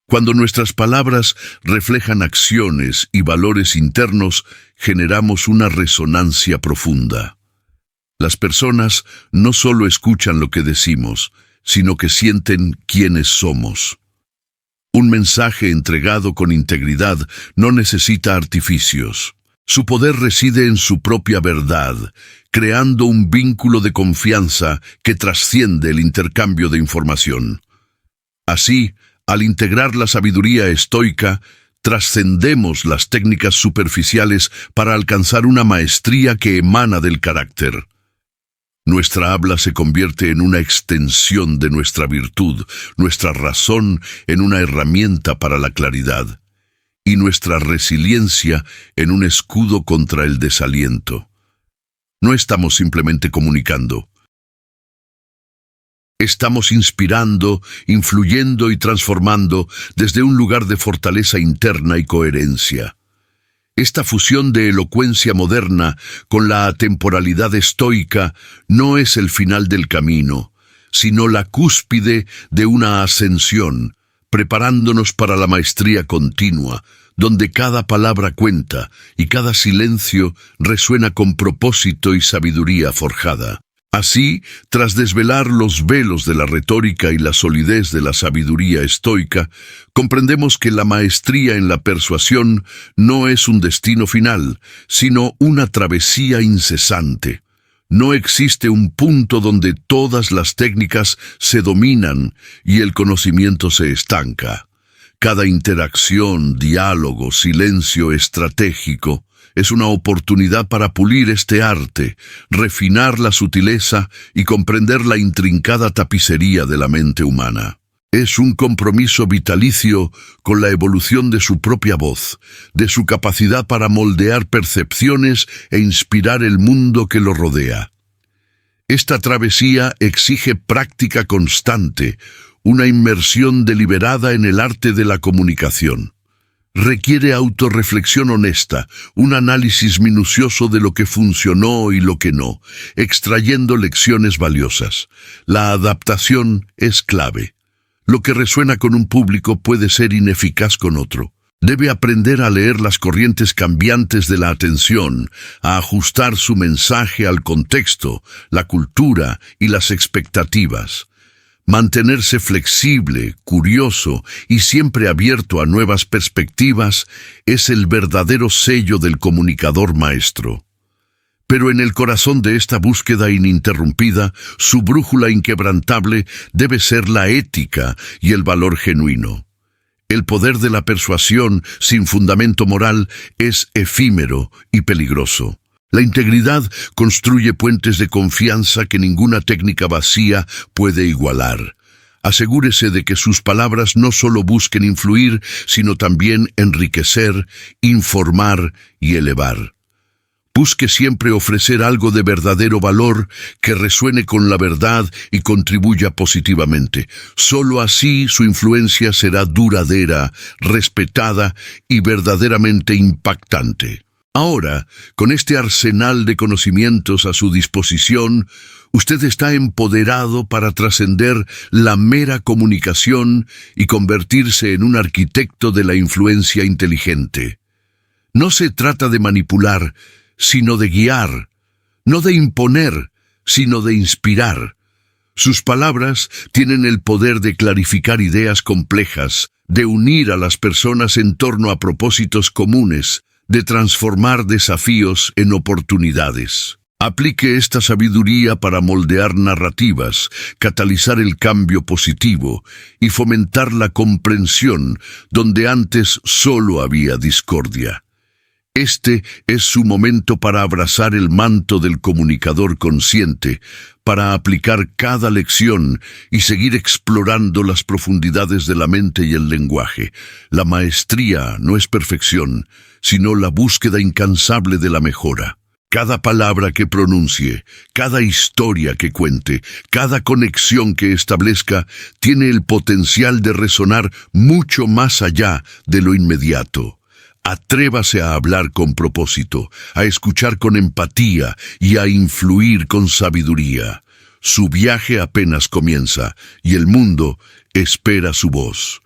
Cuando nuestras palabras reflejan acciones y valores internos, generamos una resonancia profunda. Las personas no solo escuchan lo que decimos, sino que sienten quiénes somos. Un mensaje entregado con integridad no necesita artificios. Su poder reside en su propia verdad, creando un vínculo de confianza que trasciende el intercambio de información. Así, al integrar la sabiduría estoica, trascendemos las técnicas superficiales para alcanzar una maestría que emana del carácter. Nuestra habla se convierte en una extensión de nuestra virtud, nuestra razón en una herramienta para la claridad, y nuestra resiliencia en un escudo contra el desaliento. No estamos simplemente comunicando. Estamos inspirando, influyendo y transformando desde un lugar de fortaleza interna y coherencia. Esta fusión de elocuencia moderna con la atemporalidad estoica no es el final del camino, sino la cúspide de una ascensión, preparándonos para la maestría continua, donde cada palabra cuenta y cada silencio resuena con propósito y sabiduría forjada. Así, tras desvelar los velos de la retórica y la solidez de la sabiduría estoica, comprendemos que la maestría en la persuasión no es un destino final, sino una travesía incesante. No existe un punto donde todas las técnicas se dominan y el conocimiento se estanca. Cada interacción, diálogo, silencio estratégico es una oportunidad para pulir este arte, refinar la sutileza y comprender la intrincada tapicería de la mente humana. Es un compromiso vitalicio con la evolución de su propia voz, de su capacidad para moldear percepciones e inspirar el mundo que lo rodea. Esta travesía exige práctica constante, una inmersión deliberada en el arte de la comunicación. Requiere autorreflexión honesta, un análisis minucioso de lo que funcionó y lo que no, extrayendo lecciones valiosas. La adaptación es clave. Lo que resuena con un público puede ser ineficaz con otro. Debe aprender a leer las corrientes cambiantes de la atención, a ajustar su mensaje al contexto, la cultura y las expectativas. Mantenerse flexible, curioso y siempre abierto a nuevas perspectivas es el verdadero sello del comunicador maestro. Pero en el corazón de esta búsqueda ininterrumpida, su brújula inquebrantable debe ser la ética y el valor genuino. El poder de la persuasión sin fundamento moral es efímero y peligroso. La integridad construye puentes de confianza que ninguna técnica vacía puede igualar. Asegúrese de que sus palabras no solo busquen influir, sino también enriquecer, informar y elevar. Busque siempre ofrecer algo de verdadero valor que resuene con la verdad y contribuya positivamente. Solo así su influencia será duradera, respetada y verdaderamente impactante. Ahora, con este arsenal de conocimientos a su disposición, usted está empoderado para trascender la mera comunicación y convertirse en un arquitecto de la influencia inteligente. No se trata de manipular, sino de guiar, no de imponer, sino de inspirar. Sus palabras tienen el poder de clarificar ideas complejas, de unir a las personas en torno a propósitos comunes, de transformar desafíos en oportunidades. Aplique esta sabiduría para moldear narrativas, catalizar el cambio positivo y fomentar la comprensión donde antes solo había discordia. Este es su momento para abrazar el manto del comunicador consciente, para aplicar cada lección y seguir explorando las profundidades de la mente y el lenguaje. La maestría no es perfección, sino la búsqueda incansable de la mejora. Cada palabra que pronuncie, cada historia que cuente, cada conexión que establezca, tiene el potencial de resonar mucho más allá de lo inmediato. Atrévase a hablar con propósito, a escuchar con empatía y a influir con sabiduría. Su viaje apenas comienza y el mundo espera su voz.